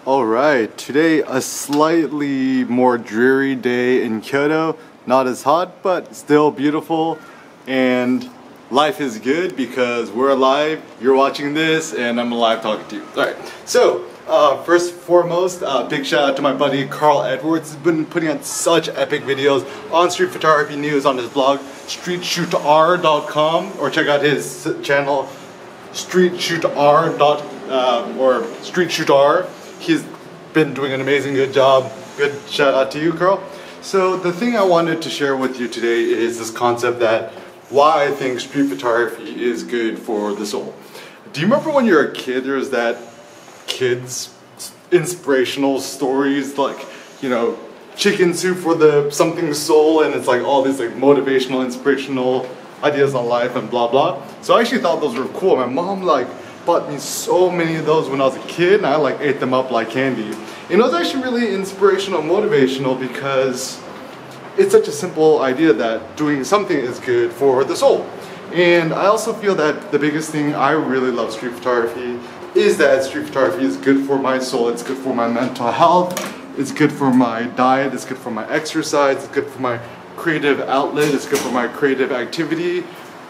Alright, today a slightly more dreary day in Kyoto. Not as hot, but still beautiful. And life is good because we're alive, you're watching this, and I'm alive talking to you. Alright, so first and foremost, big shout out to my buddy Carl Edwards. He's been putting out such epic videos on street photography news on his blog, streetshootr.com, or check out his channel, streetshootr. Or streetshootr. He's been doing an amazing good job. Good shout out to you, Carl. So the thing I wanted to share with you today is this concept that why I think street photography is good for the soul. Do you remember when you were a kid, there was that kids inspirational stories like, you know, chicken soup for the something soul, and it's like all these like motivational, inspirational ideas on life and blah blah. So I actually thought those were cool. My mom like bought me so many of those when I was a kid, and I like ate them up like candy. And it was actually really inspirational and motivational because it's such a simple idea that doing something is good for the soul. And I also feel that the biggest thing I really love street photography is that street photography is good for my soul, it's good for my mental health, it's good for my diet, it's good for my exercise, it's good for my creative outlet, it's good for my creative activity.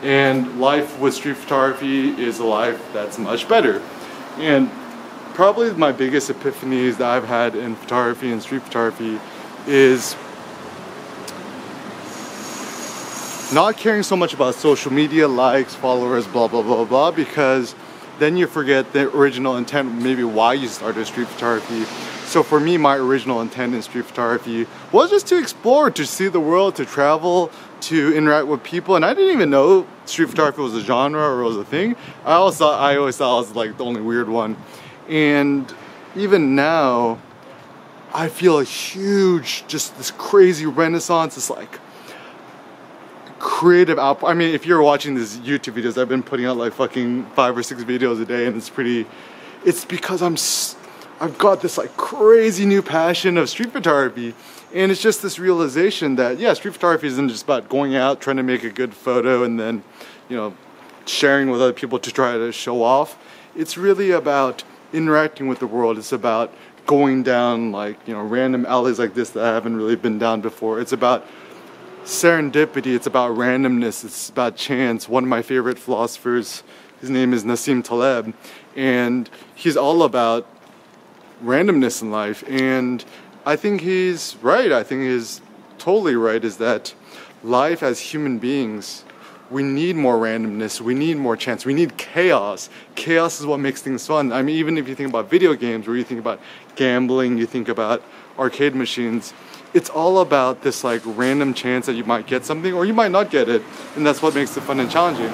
And life with street photography is a life that's much better. And probably my biggest epiphanies that I've had in photography and street photography is not caring so much about social media, likes, followers, blah blah blah blah, because then you forget the original intent, maybe why you started street photography. So for me, my original intent in street photography was just to explore, to see the world, to travel, to interact with people. And I didn't even know street photography was a genre or was a thing. I always thought I was like the only weird one. And even now, I feel a huge, just this crazy renaissance, this like creative output. I mean, if you're watching these YouTube videos, I've been putting out like fucking 5 or 6 videos a day, and it's because I've got this like crazy new passion of street photography. And it's just this realization that, yeah, street photography isn't just about going out, trying to make a good photo and then, you know, sharing with other people to try to show off. It's really about interacting with the world. It's about going down like, you know, random alleys like this that I haven't really been down before. It's about serendipity, it's about randomness, it's about chance. One of my favorite philosophers, his name is Nassim Taleb, and he's all about randomness in life. And I think he's right. I think he's totally right, is that life as human beings, we need more randomness, we need more chance, we need chaos. Chaos is what makes things fun. I mean, even if you think about video games, or you think about gambling, you think about arcade machines, it's all about this like random chance that you might get something or you might not get it, and that's what makes it fun and challenging.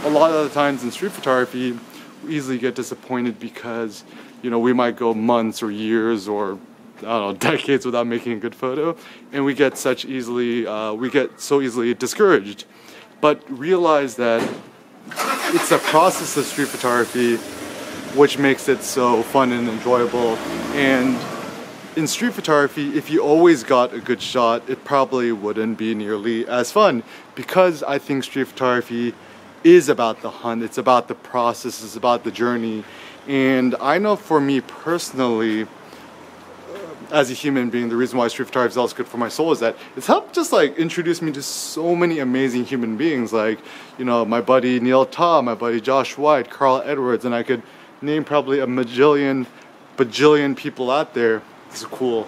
A lot of the times in street photography, we easily get disappointed because, you know, we might go months or years or I don't know, decades without making a good photo, and we get so easily discouraged. But realize that it's the process of street photography which makes it so fun and enjoyable. And in street photography, if you always got a good shot, it probably wouldn't be nearly as fun, because I think street photography is about the hunt, it's about the process, it's about the journey. And I know for me personally, as a human being, the reason why street photography is also good for my soul is that it's helped just like introduce me to so many amazing human beings, like, you know, my buddy Neil Ta, my buddy Josh White, Carl Edwards, and I could name probably a bajillion people out there. This is cool.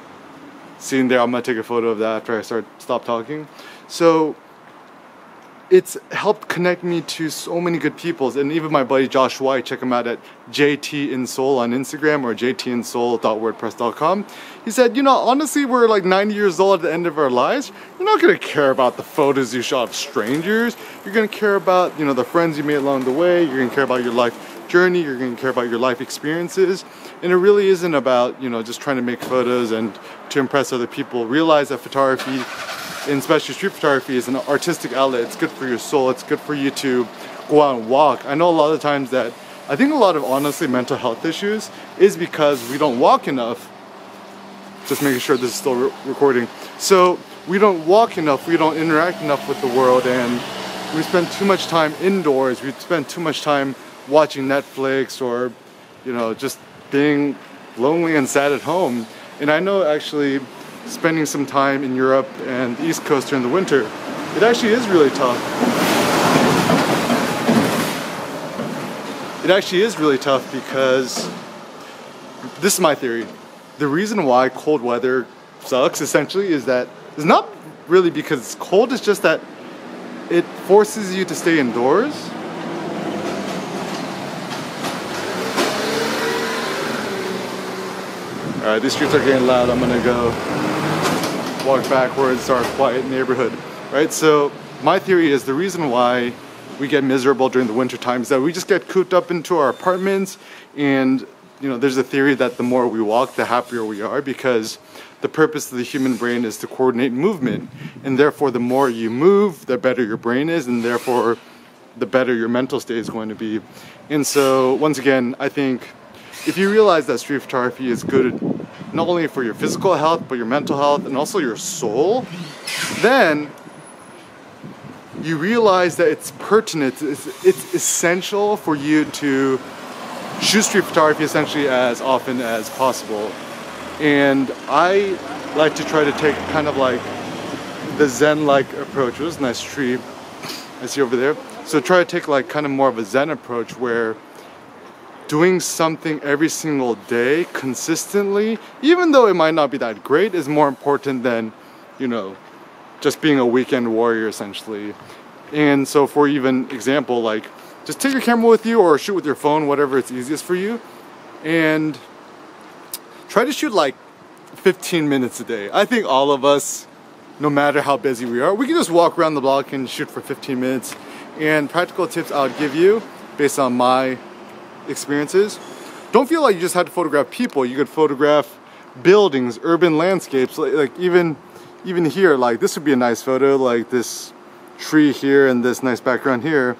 Seeing there, I'm gonna take a photo of that after I stop talking. So it's helped connect me to so many good people, and even my buddy Josh White, check him out at JTInSoul on Instagram or jtinsoul.wordpress.com. He said, you know, honestly, we're like 90 years old at the end of our lives. You're not gonna care about the photos you shot of strangers. You're gonna care about, you know, the friends you made along the way. You're gonna care about your life journey. You're gonna care about your life experiences. And it really isn't about, you know, just trying to make photos and to impress other people. Realize that photography, and especially street photography, is an artistic outlet. It's good for your soul. It's good for you to go out and walk. I know a lot of times that I think a lot of, honestly, mental health issues is because we don't walk enough. Just making sure this is still recording. So we don't walk enough, we don't interact enough with the world, and we spend too much time indoors. We spend too much time watching Netflix or, you know, just being lonely and sad at home. And I know actually spending some time in Europe and the East Coast during the winter, it actually is really tough. It actually is really tough because this is my theory. The reason why cold weather sucks essentially is that it's not really because it's cold, it's just that it forces you to stay indoors. Alright, these streets are getting loud. I'm gonna go walk backwards to our quiet neighborhood. Right, so my theory is the reason why we get miserable during the winter time is that we just get cooped up into our apartments, and you know, there's a theory that the more we walk, the happier we are, because the purpose of the human brain is to coordinate movement, and therefore the more you move, the better your brain is, and therefore the better your mental state is going to be. And so once again, I think if you realize that street photography is good not only for your physical health, but your mental health and also your soul, then you realize that it's pertinent, it's essential for you to shoot street photography essentially as often as possible. And I like to try to take kind of like the Zen-like approach. There's a nice tree I see over there. So try to take like kind of more of a Zen approach where doing something every single day consistently, even though it might not be that great, is more important than, you know, just being a weekend warrior essentially. And so for even example, like just take your camera with you or shoot with your phone, whatever it's easiest for you, and try to shoot like 15 minutes a day. I think all of us, no matter how busy we are, we can just walk around the block and shoot for 15 minutes. And practical tips I would give you based on my experiences: don't feel like you just have to photograph people. You could photograph buildings, urban landscapes, like even here, like this would be a nice photo, like this tree here and this nice background here,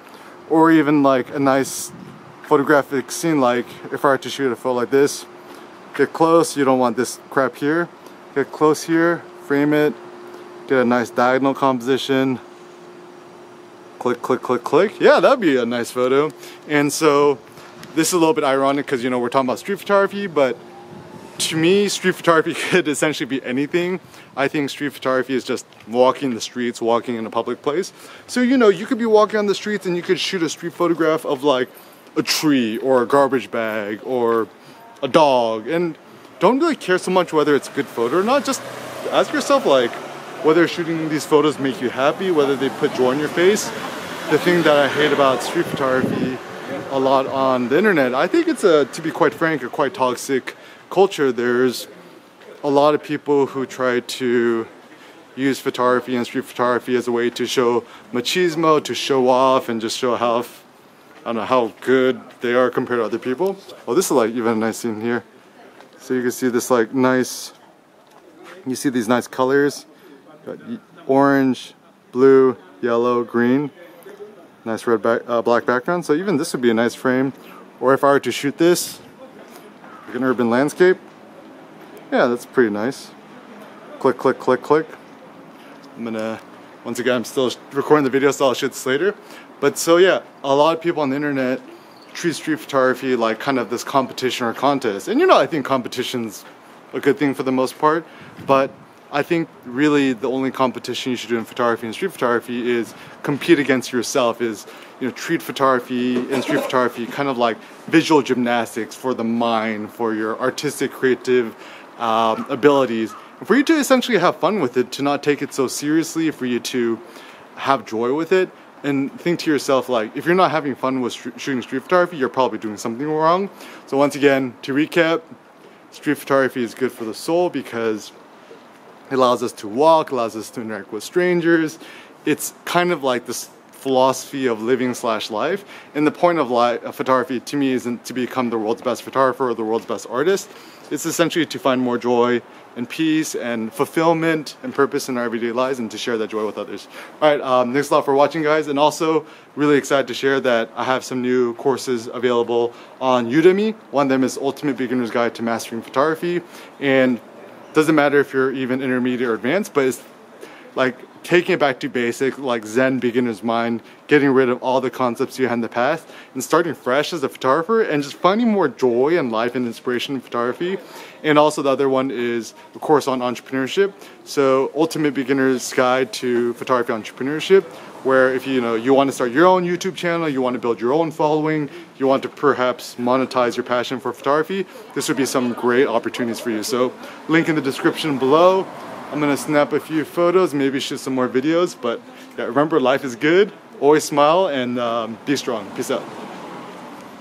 or even like a nice photographic scene, like if I were to shoot a photo like this. Get close, you don't want this crap here. Get close here, frame it, get a nice diagonal composition. Click, click, click, click. Yeah, that'd be a nice photo. And so this is a little bit ironic because, you know, we're talking about street photography, but to me, street photography could essentially be anything. I think street photography is just walking the streets, walking in a public place. So, you know, you could be walking on the streets and you could shoot a street photograph of like a tree or a garbage bag or a dog, and don't really care so much whether it's a good photo or not. Just ask yourself like whether shooting these photos make you happy, whether they put joy in your face. The thing that I hate about street photography a lot on the internet, I think it's to be quite frank, a quite toxic culture. There's a lot of people who try to use photography and street photography as a way to show machismo, to show off and just show how, I don't know, how good they are compared to other people. Oh, this is like even a nice scene here. So you can see this like nice, you see these nice colors. Got orange, blue, yellow, green. Nice red black background. So even this would be a nice frame. Or if I were to shoot this, like an urban landscape. Yeah, that's pretty nice. Click, click, click, click. I'm gonna, once again, I'm still recording the video, so I'll shoot this later. But so yeah, a lot of people on the internet treat street photography like kind of this competition or contest. And you know, I think competition's a good thing for the most part, but I think really the only competition you should do in photography and street photography is compete against yourself, is, you know, treat photography and street photography kind of like visual gymnastics for the mind, for your artistic, creative abilities, and for you to essentially have fun with it, to not take it so seriously, for you to have joy with it. And think to yourself, like, if you're not having fun with shooting street photography, you're probably doing something wrong. So once again, to recap, street photography is good for the soul because it allows us to walk, allows us to interact with strangers. It's kind of like this philosophy of living / life. And the point of photography to me isn't to become the world's best photographer or the world's best artist. It's essentially to find more joy and peace and fulfillment and purpose in our everyday lives, and to share that joy with others. All right, thanks a lot for watching, guys. And also really excited to share that I have some new courses available on Udemy. One of them is Ultimate Beginner's Guide to Mastering Photography. And doesn't matter if you're even intermediate or advanced, but like taking it back to basic, like Zen beginner's mind, getting rid of all the concepts you had in the past and starting fresh as a photographer and just finding more joy in life and inspiration in photography. And also the other one is a course on entrepreneurship. So Ultimate Beginner's Guide to Photography Entrepreneurship, where if you want to start your own YouTube channel, you want to build your own following, you want to perhaps monetize your passion for photography, this would be some great opportunities for you. So link in the description below. I'm gonna snap a few photos, maybe shoot some more videos, but yeah, remember, life is good, always smile, and be strong. Peace out.